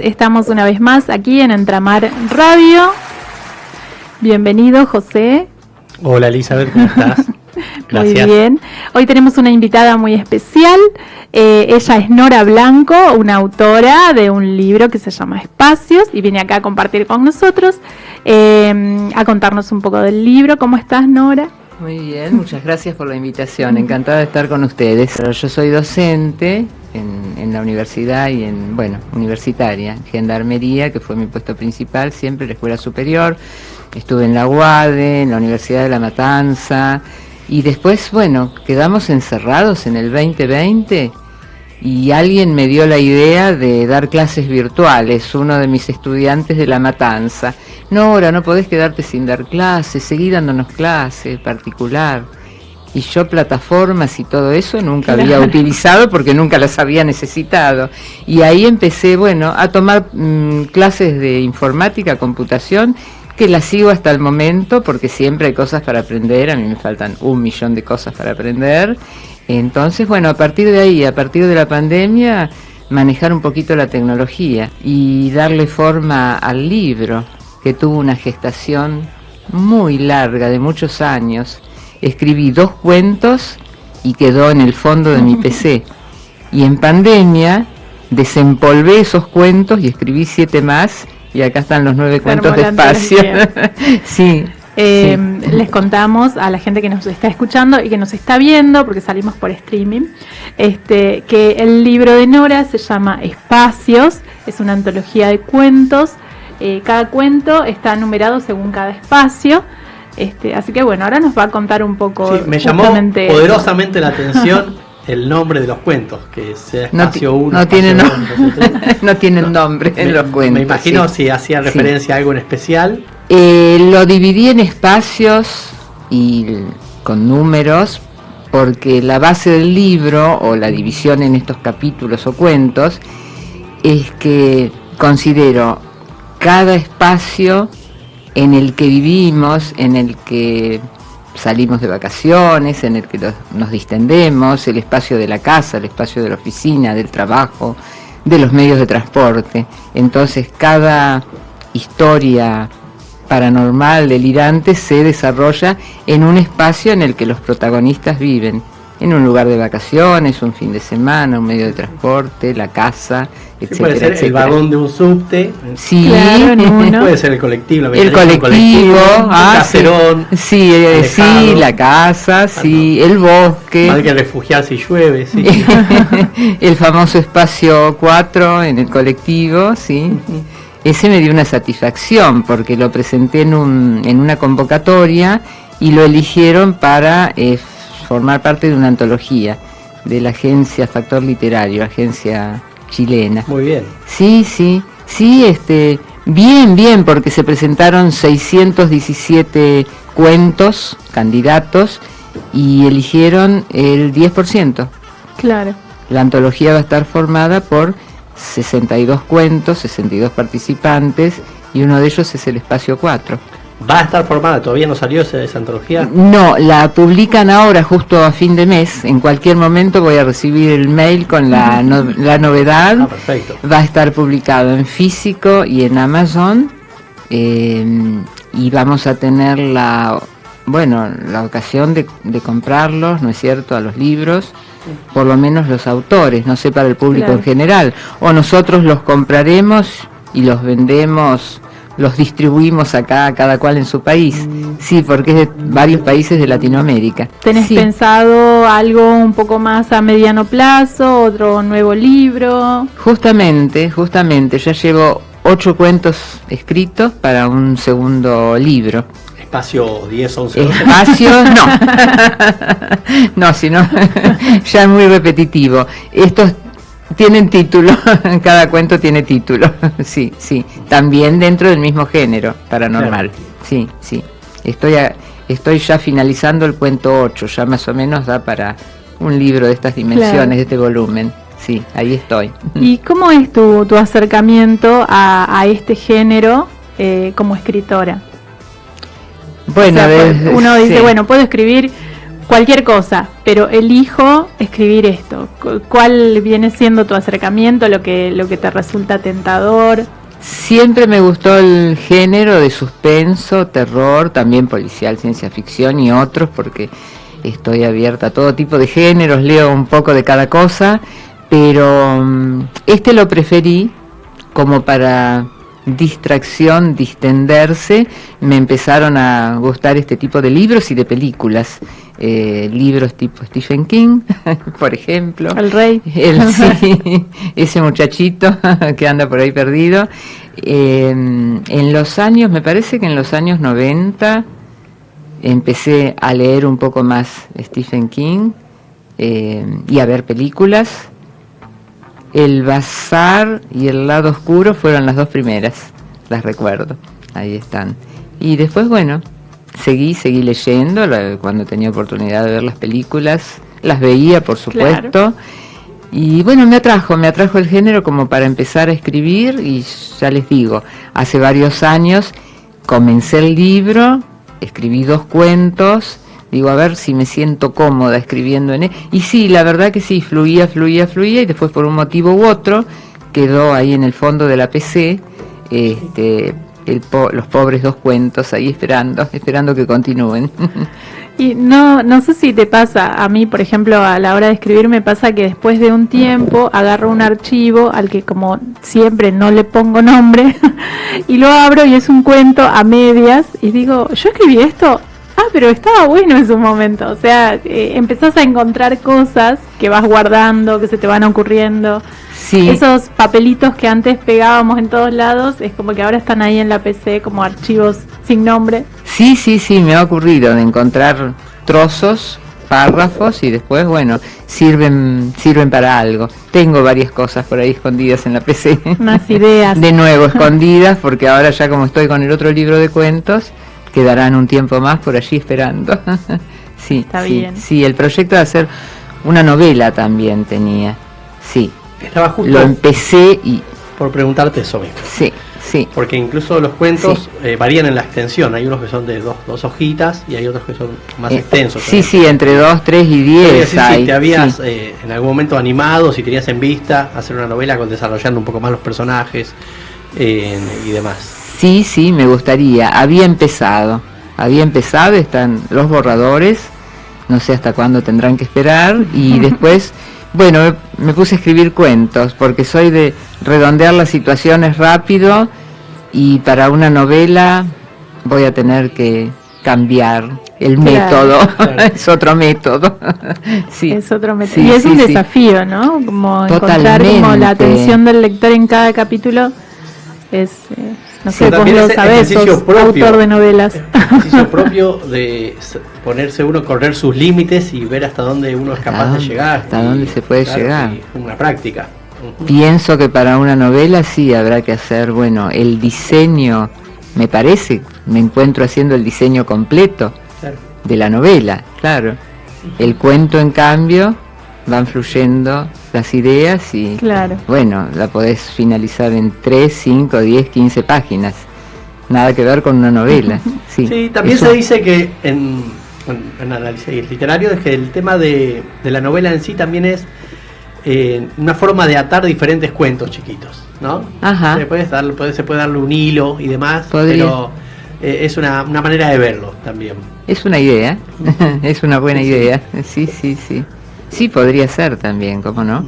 Estamos una vez más aquí en Entramar Radio. Bienvenido, José. Hola, Elizabeth, ¿cómo estás? Muy Gracias. bien. Hoy tenemos una invitada muy especial. Ella es Nora Blanco, una autora de un libro que se llama Espacios y viene acá a compartir con nosotros, a contarnos un poco del libro. ¿Cómo estás, Nora? Muy bien, muchas gracias por la invitación. Encantada de estar con ustedes. Yo soy docente en la universidad y universitaria, en Gendarmería, que fue mi puesto principal, siempre en la escuela superior. Estuve en la UADE, en la Universidad de La Matanza, y después, quedamos encerrados en el 2020 y alguien me dio la idea de dar clases virtuales, uno de mis estudiantes de La Matanza. Nora, no podés quedarte sin dar clases, seguí dándonos clases particular. Y yo plataformas y todo eso nunca había utilizado porque nunca las había necesitado. Y ahí empecé, a tomar clases de informática, computación, que las sigo hasta el momento porque siempre hay cosas para aprender. A mí me faltan 1.000.000 de cosas para aprender. Entonces, a partir de ahí, a partir de la pandemia, manejar un poquito la tecnología y darle forma al libro, que tuvo una gestación muy larga, de muchos años. Escribí 2 cuentos y quedó en el fondo de mi PC. Y en pandemia desempolvé esos cuentos y escribí 7 más. Y acá están los 9 cuentos de Espacio. Sí. Les contamos a la gente que nos está escuchando y que nos está viendo, porque salimos por streaming, que el libro de Nora se llama Espacios, es una antología de cuentos. Cada cuento está numerado según cada espacio. Así que ahora nos va a contar un poco. Sí, me llamó poderosamente la atención el nombre de los cuentos, que sea Espacio 1. No tienen nombre en los cuentos. Me imagino si hacía referencia a algo en especial. Lo dividí en espacios y con números, porque la base del libro, o la división en estos capítulos o cuentos, es que considero cada espacio en el que vivimos, en el que salimos de vacaciones, en el que nos distendemos, el espacio de la casa, el espacio de la oficina, del trabajo, de los medios de transporte. Entonces cada historia paranormal, delirante, se desarrolla en un espacio en el que los protagonistas viven, en un lugar de vacaciones, un fin de semana, un medio de transporte, la casa, etcétera. Puede ser el vagón de un subte. Sí, claro, puede ser el colectivo. El colectivo, un caserón. Sí, la casa, sí, el bosque. Hay que refugiarse si llueve, sí. El famoso espacio 4 en el colectivo, sí. Ese me dio una satisfacción porque lo presenté en una convocatoria y lo eligieron para formar parte de una antología de la agencia Factor Literario, agencia chilena. Muy bien. Sí, bien, porque se presentaron 617 cuentos, candidatos, y eligieron el 10%. Claro. La antología va a estar formada por 62 cuentos, 62 participantes, y uno de ellos es el Espacio 4. ¿Va a estar formada? ¿Todavía no salió esa antología? No, la publican ahora justo a fin de mes. En cualquier momento voy a recibir el mail con la novedad. Perfecto. Va a estar publicado en físico y en Amazon. Y vamos a tener la ocasión de comprarlos, ¿no es cierto?, a los libros. Por lo menos los autores, no sé para el público en general. O nosotros los compraremos y los vendemos, los distribuimos acá, cada cual en su país. Sí, porque es de varios países de Latinoamérica. ¿Tenés pensado algo un poco más a mediano plazo, otro nuevo libro? Justamente, ya llevo 8 cuentos escritos para un segundo libro. Espacio 10, 11, 12. Espacio, no. No, sino ya es muy repetitivo. Estos tienen título, cada cuento tiene título. Sí. También dentro del mismo género, paranormal. Claro. Sí. Estoy ya finalizando el cuento 8, ya más o menos da para un libro de estas dimensiones, de este volumen. Sí, ahí estoy. ¿Y cómo es tu acercamiento a este género como escritora? Bueno, uno dice, puedo escribir cualquier cosa, pero elijo escribir esto? ¿Cuál viene siendo tu acercamiento, lo que te resulta tentador? Siempre me gustó el género de suspenso, terror, también policial, ciencia ficción y otros, porque estoy abierta a todo tipo de géneros, leo un poco de cada cosa, pero este lo preferí como para distracción, distenderse. Me empezaron a gustar este tipo de libros y de películas, libros tipo Stephen King, por ejemplo. El rey. Sí, ese muchachito que anda por ahí perdido. En los años, me parece que en los años 90 empecé a leer un poco más Stephen King y a ver películas. El Bazar y El Lado Oscuro fueron las dos primeras, las recuerdo, ahí están. Y después, bueno, seguí leyendo, cuando tenía oportunidad de ver las películas, las veía, por supuesto. Claro. Y bueno, me atrajo el género como para empezar a escribir, y ya les digo, hace varios años comencé el libro, escribí 2 cuentos. Digo, a ver si me siento cómoda escribiendo en él. Y sí, la verdad que sí, fluía, y después por un motivo u otro quedó ahí en el fondo de la PC los pobres 2 cuentos ahí esperando que continúen. Y no sé si te pasa, a mí por ejemplo a la hora de escribir me pasa que después de un tiempo agarro un archivo al que como siempre no le pongo nombre y lo abro y es un cuento a medias y digo, ¿yo escribí esto? Pero estaba bueno en su momento, o sea, empezás a encontrar cosas que vas guardando, que se te van ocurriendo. Sí. Esos papelitos que antes pegábamos en todos lados, es como que ahora están ahí en la PC como archivos sin nombre. Sí, me ha ocurrido de encontrar trozos, párrafos y después, bueno, sirven para algo. Tengo varias cosas por ahí escondidas en la PC. Unas ideas. De nuevo, escondidas, porque ahora ya como estoy con el otro libro de cuentos, quedarán un tiempo más por allí esperando. Sí, está bien. Sí, el proyecto de hacer una novela también tenía. Sí. Estaba justo. Lo empecé y por preguntarte eso mismo. Sí. Porque incluso los cuentos varían en la extensión. Hay unos que son de dos hojitas y hay otros que son más extensos. Sí, entre 2, 3 y 10. Si te habías en algún momento animado, si tenías en vista hacer una novela con desarrollando un poco más los personajes y demás. Sí, me gustaría. Había empezado, están los borradores, no sé hasta cuándo tendrán que esperar, y después, bueno, me puse a escribir cuentos, porque soy de redondear las situaciones rápido, y para una novela voy a tener que cambiar el método, claro. Es otro método. Sí. Es otro método. Y es un desafío, ¿no? Como encontrar como la atención del lector en cada capítulo, es... No sé, vos lo sabés, sos autor de novelas. Ejercicio propio de ponerse uno, correr sus límites y ver hasta dónde uno es capaz de llegar. Hasta dónde se puede llegar. Una práctica. Pienso que para una novela sí habrá que hacer, bueno, el diseño, me parece, me encuentro haciendo el diseño completo de la novela, claro. El cuento, en cambio, van fluyendo las ideas y, bueno, la podés finalizar en 3, 5, 10, 15 páginas. Nada que ver con una novela. Sí, también se dice que en análisis literario es que el tema de la novela en sí también es una forma de atar diferentes cuentos chiquitos, ¿no? Ajá. Se puede darle un hilo y demás, pero es una manera de verlo también. Es una idea, es una buena idea. Sí. Sí, podría ser también, ¿cómo no?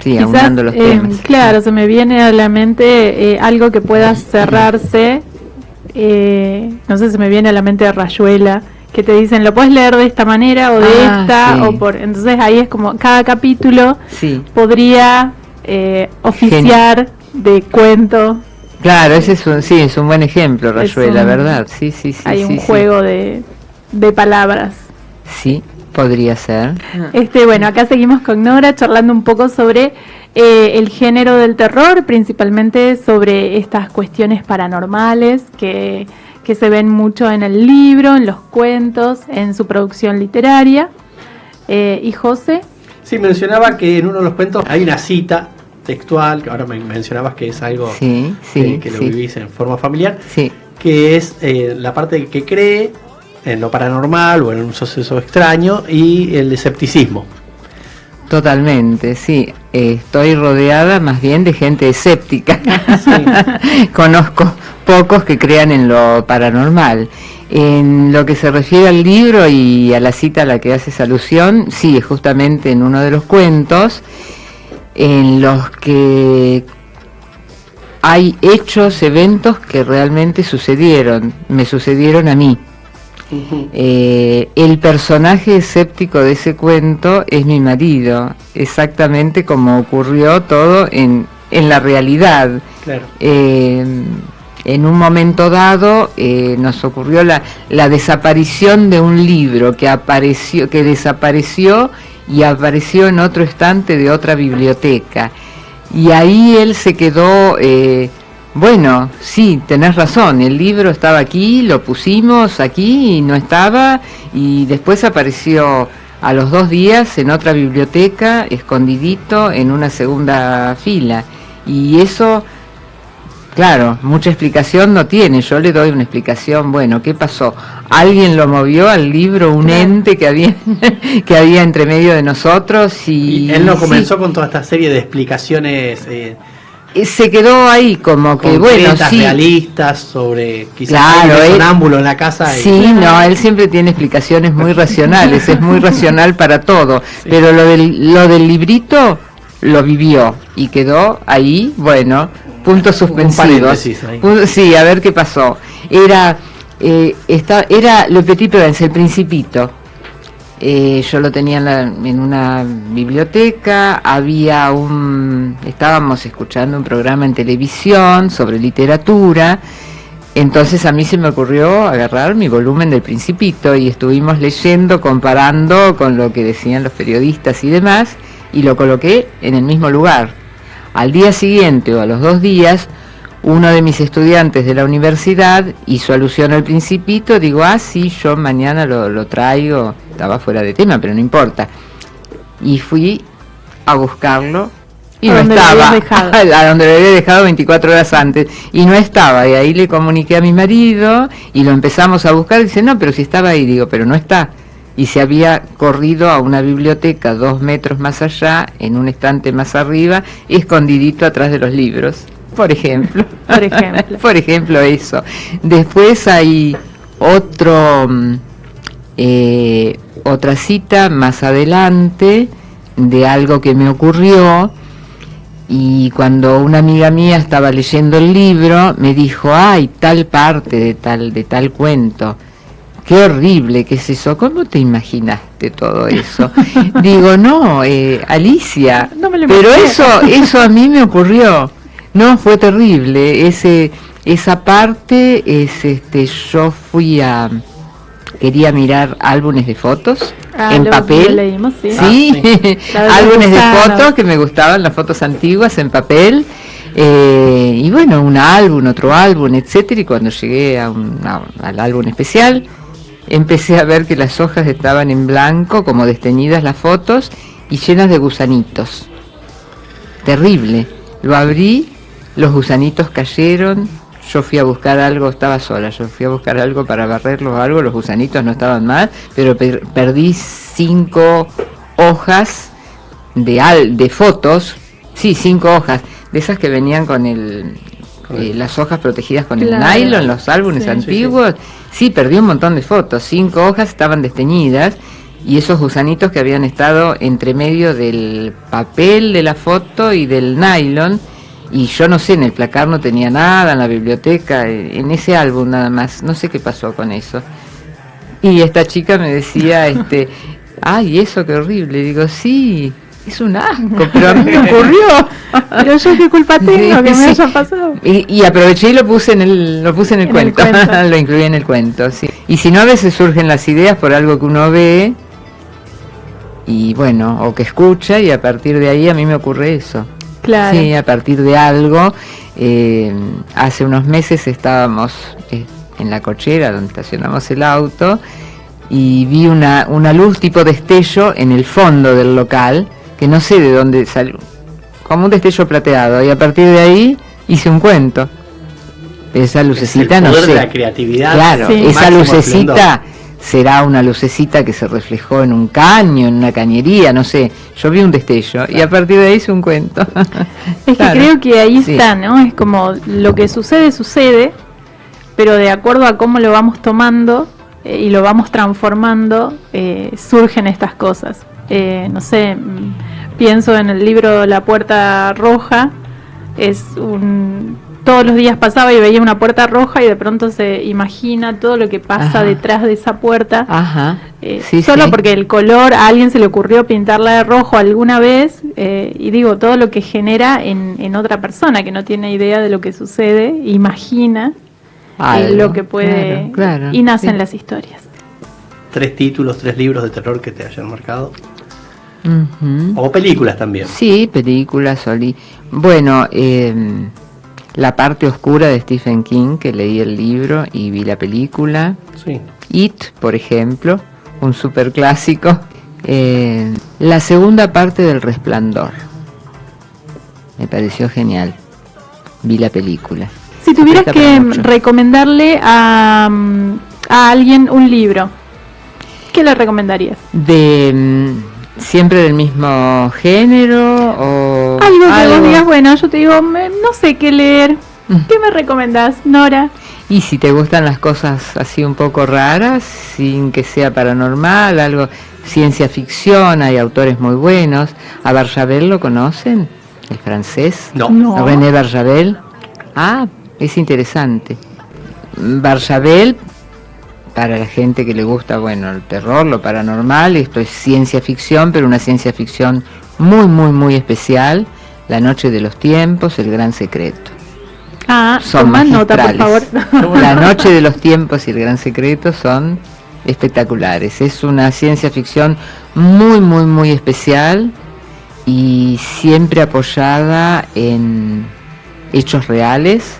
Sí, quizás, aunando los temas. Claro, se me viene a la mente algo que pueda cerrarse, no sé, se me viene a la mente de Rayuela, que te dicen, lo puedes leer de esta manera o de esta, o por... Entonces ahí es como, cada capítulo podría oficiar de cuento. Claro, ese es un buen ejemplo, Rayuela, ¿verdad? Sí. Hay un juego de palabras. Sí. Podría ser. Bueno, acá seguimos con Nora charlando un poco sobre el género del terror, principalmente sobre estas cuestiones paranormales que se ven mucho en el libro, en los cuentos, en su producción literaria. ¿Y José? Sí, mencionaba que en uno de los cuentos hay una cita textual, que ahora me mencionabas que es algo que lo vivís en forma familiar, que es la parte que cree en lo paranormal o en un suceso extraño y el escepticismo. Totalmente, sí. Estoy rodeada más bien de gente escéptica. Sí. Conozco pocos que crean en lo paranormal. En lo que se refiere al libro y a la cita a la que haces alusión, sí, es justamente en uno de los cuentos en los que hay hechos, eventos que realmente sucedieron, me sucedieron a mí. Uh-huh. El personaje escéptico de ese cuento es mi marido, exactamente como ocurrió todo en la realidad. Claro. En un momento dado nos ocurrió la desaparición de un libro que desapareció y apareció en otro estante de otra biblioteca. Y ahí él se quedó, bueno, sí, tenés razón, el libro estaba aquí, lo pusimos aquí y no estaba, y después apareció a los 2 días en otra biblioteca, escondidito en una segunda fila. Y eso, claro, mucha explicación no tiene. Yo le doy una explicación, bueno, ¿qué pasó? ¿Alguien lo movió al libro, un ente que había entre medio de nosotros? Y él no comenzó con toda esta serie de explicaciones se quedó ahí como que, bueno, sí, realistas sobre quizás claro, un sonámbulo en la casa. Sí, no, él siempre tiene explicaciones muy racionales, es muy racional para todo, sí. Pero lo del librito lo vivió y quedó ahí, bueno, puntos suspensivos. Sí, a ver qué pasó. Era Le Petit Prince, El Principito. Yo lo tenía en una biblioteca, estábamos escuchando un programa en televisión sobre literatura, entonces a mí se me ocurrió agarrar mi volumen del Principito y estuvimos leyendo, comparando con lo que decían los periodistas y demás, y lo coloqué en el mismo lugar. Al día siguiente o a los 2 días, uno de mis estudiantes de la universidad hizo alusión al Principito, digo, sí, yo mañana lo traigo, estaba fuera de tema, pero no importa. Y fui a buscarlo y no estaba, a donde lo había dejado 24 horas antes, y no estaba, y ahí le comuniqué a mi marido y lo empezamos a buscar, y dice, no, pero si estaba ahí, digo, pero no está. Y se había corrido a una biblioteca 2 metros más allá, en un estante más arriba, escondidito atrás de los libros. Por ejemplo. Por ejemplo eso. Después hay otra cita más adelante de algo que me ocurrió, y cuando una amiga mía estaba leyendo el libro me dijo, tal parte de tal cuento, qué horrible, ¿qué es eso? ¿Cómo te imaginaste todo eso? Digo, no, Alicia, no me lo pero eso a mí me ocurrió. No, fue terrible. Esa parte yo quería mirar álbumes de fotos en papel. Leímos, sí. Sí, álbumes de fotos que me gustaban, las fotos antiguas en papel. Y bueno, un álbum, otro álbum, etcétera. Y cuando llegué al álbum especial, empecé a ver que las hojas estaban en blanco, como desteñidas las fotos y llenas de gusanitos. Terrible. Lo abrí. Los gusanitos cayeron, yo fui a buscar algo, estaba sola, yo fui a buscar algo para barrerlos o algo, los gusanitos no estaban mal, pero perdí 5 hojas de fotos, sí, 5 hojas, de esas que venían con las hojas protegidas con el nylon, los álbumes antiguos, sí, perdí un montón de fotos, 5 hojas estaban desteñidas, y esos gusanitos que habían estado entre medio del papel de la foto y del nylon. Y yo no sé, en el placar no tenía nada, en la biblioteca, en ese álbum nada más, no sé qué pasó con eso. Y esta chica me decía, eso qué horrible, digo, sí, es un asco, pero a mí me ocurrió. Pero yo qué culpa tengo que me haya pasado. Y aproveché y lo puse en el cuento, lo incluí en el cuento, sí. Y si no, a veces surgen las ideas por algo que uno ve, y bueno, o que escucha, y a partir de ahí a mí me ocurre eso. Claro. Sí, a partir de algo. Hace unos meses estábamos en la cochera donde estacionamos el auto y vi una luz tipo destello en el fondo del local, que no sé de dónde salió, como un destello plateado, y a partir de ahí hice un cuento. Esa lucecita, es el poder no sé. De la creatividad. Claro, esa lucecita, será una lucecita que se reflejó en un caño, en una cañería, no sé, yo vi un destello y a partir de ahí hice un cuento. Es que creo que ahí está, ¿no? Es como lo que sucede, pero de acuerdo a cómo lo vamos tomando y lo vamos transformando, surgen estas cosas. No sé, pienso en el libro La Puerta Roja, todos los días pasaba y veía una puerta roja y de pronto se imagina todo lo que pasa detrás de esa puerta. Solo porque el color, a alguien se le ocurrió pintarla de rojo alguna vez, y digo, todo lo que genera en otra persona que no tiene idea de lo que sucede, imagina lo que puede, y nacen las historias. 3 títulos, 3 libros de terror que te hayan marcado. O películas también. Sí, películas, bueno, La parte oscura de Stephen King, que leí el libro y vi la película. Sí. It, por ejemplo, un superclásico. La segunda parte del Resplandor, me pareció genial. Vi la película. Si tuvieras que recomendarle a alguien un libro, ¿qué le recomendarías? ¿Siempre del mismo género o algo que vos digas, bueno, yo te digo, no sé qué leer? ¿Qué me recomendás, Nora? Y si te gustan las cosas así un poco raras, sin que sea paranormal, algo ciencia ficción, hay autores muy buenos. ¿A Barjavel lo conocen? ¿El francés? No. René Barjavel. Es interesante. Barjavel, para la gente que le gusta, bueno, el terror, lo paranormal, esto es ciencia ficción, pero una ciencia ficción muy, muy, muy especial. La noche de los tiempos, El gran secreto. Son magistrales. Nota, por favor. La noche de los tiempos y El gran secreto son espectaculares. Es una ciencia ficción muy, muy, muy especial y siempre apoyada en hechos reales,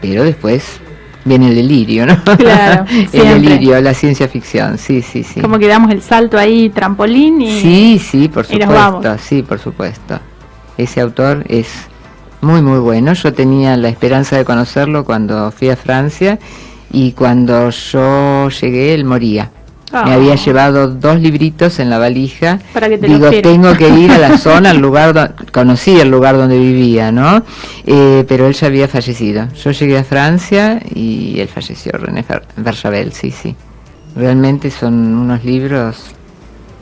pero después viene el delirio, ¿no? Claro, el delirio, la ciencia ficción, sí. Como que damos el salto ahí, trampolín y... Sí, por supuesto, sí, por supuesto. Ese autor es muy, muy bueno. Yo tenía la esperanza de conocerlo cuando fui a Francia y cuando yo llegué él moría. Me había llevado 2 libritos en la valija. Para que te digo, tengo que ir a la zona, al lugar conocí el lugar donde vivía, ¿no? Pero él ya había fallecido. Yo llegué a Francia y él falleció, René Barjavel, sí. Realmente son unos libros,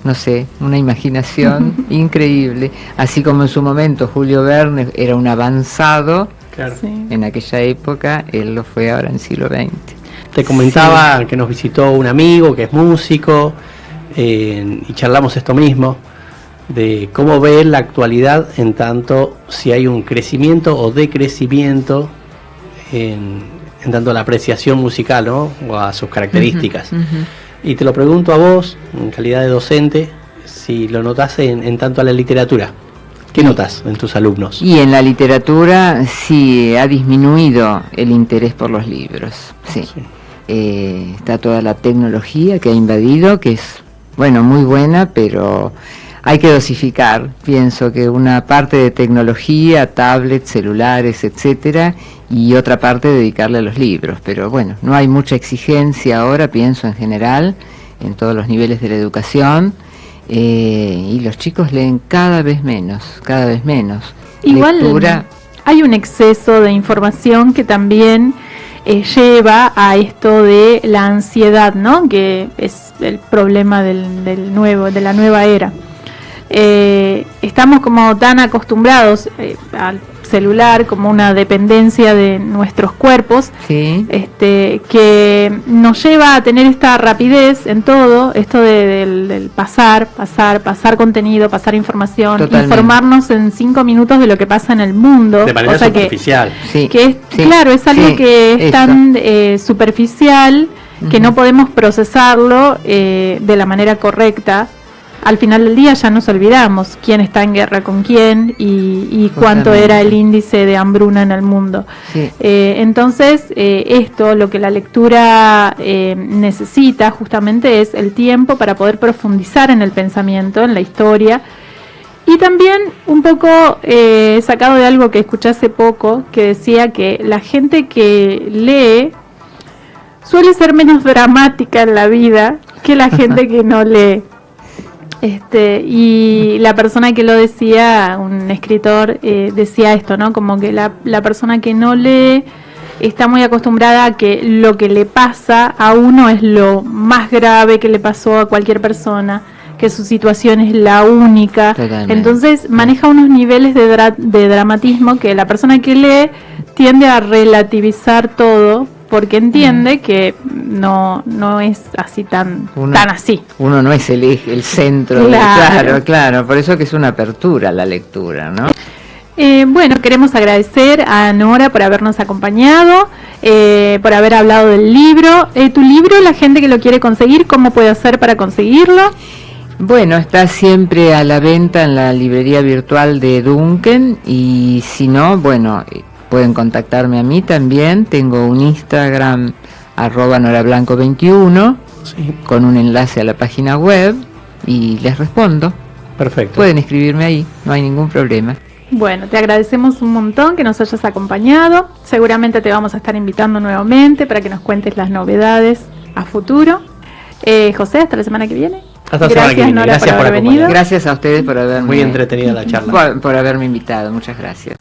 no sé, una imaginación increíble. Así como en su momento Julio Verne era un avanzado, claro. En aquella época, él lo fue ahora en el siglo XX. Te comentaba que nos visitó un amigo que es músico, y charlamos esto mismo, de cómo ve la actualidad en tanto si hay un crecimiento o decrecimiento en tanto a la apreciación musical, ¿no? O a sus características. Y te lo pregunto a vos, en calidad de docente, si lo notás en tanto a la literatura. ¿Qué notas en tus alumnos? Y en la literatura sí ha disminuido el interés por los libros, sí. Está toda la tecnología que ha invadido, que es, bueno, muy buena, pero hay que dosificar. Pienso que una parte de tecnología, tablets, celulares, etcétera, y otra parte dedicarle a los libros. Pero bueno, no hay mucha exigencia ahora, pienso en general, en todos los niveles de la educación, y los chicos leen cada vez menos. Igual lectura. Hay un exceso de información que también lleva a esto de la ansiedad, ¿no? Que es el problema de la nueva era. Estamos como tan acostumbrados al celular como una dependencia de nuestros cuerpos, que nos lleva a tener esta rapidez en todo, esto del pasar contenido, pasar información, informarnos en 5 minutos de lo que pasa en el mundo. De manera superficial. Claro, es algo que es tan superficial que no podemos procesarlo de la manera correcta. Al final del día ya nos olvidamos quién está en guerra con quién y cuánto era el índice de hambruna en el mundo. Entonces, lo que la lectura necesita justamente es el tiempo para poder profundizar en el pensamiento, en la historia. Y también un poco sacado de algo que escuché hace poco, que decía que la gente que lee suele ser menos dramática en la vida que la gente que no lee. Y la persona que lo decía, un escritor, decía esto, ¿no? Como que la persona que no lee está muy acostumbrada a que lo que le pasa a uno es lo más grave que le pasó a cualquier persona, que su situación es la única. Totalmente. Entonces maneja unos niveles de dramatismo que la persona que lee tiende a relativizar todo, porque entiende que no es así tan así. Uno no es el centro. Claro, por eso que es una apertura la lectura, ¿no? Bueno, queremos agradecer a Nora por habernos acompañado, por haber hablado del libro. Tu libro, la gente que lo quiere conseguir, ¿cómo puede hacer para conseguirlo? Bueno, está siempre a la venta en la librería virtual de Duncan, y si no, bueno, pueden contactarme a mí también. Tengo un Instagram @norablanco21, sí, con un enlace a la página web, y les respondo. Perfecto. Pueden escribirme ahí, no hay ningún problema. Bueno, te agradecemos un montón que nos hayas acompañado. Seguramente te vamos a estar invitando nuevamente para que nos cuentes las novedades a futuro. José, hasta la semana que viene. Hasta la semana que viene. Nora, gracias por haber venido. Gracias a ustedes por haberme... Muy entretenida la charla. Por haberme invitado, muchas gracias.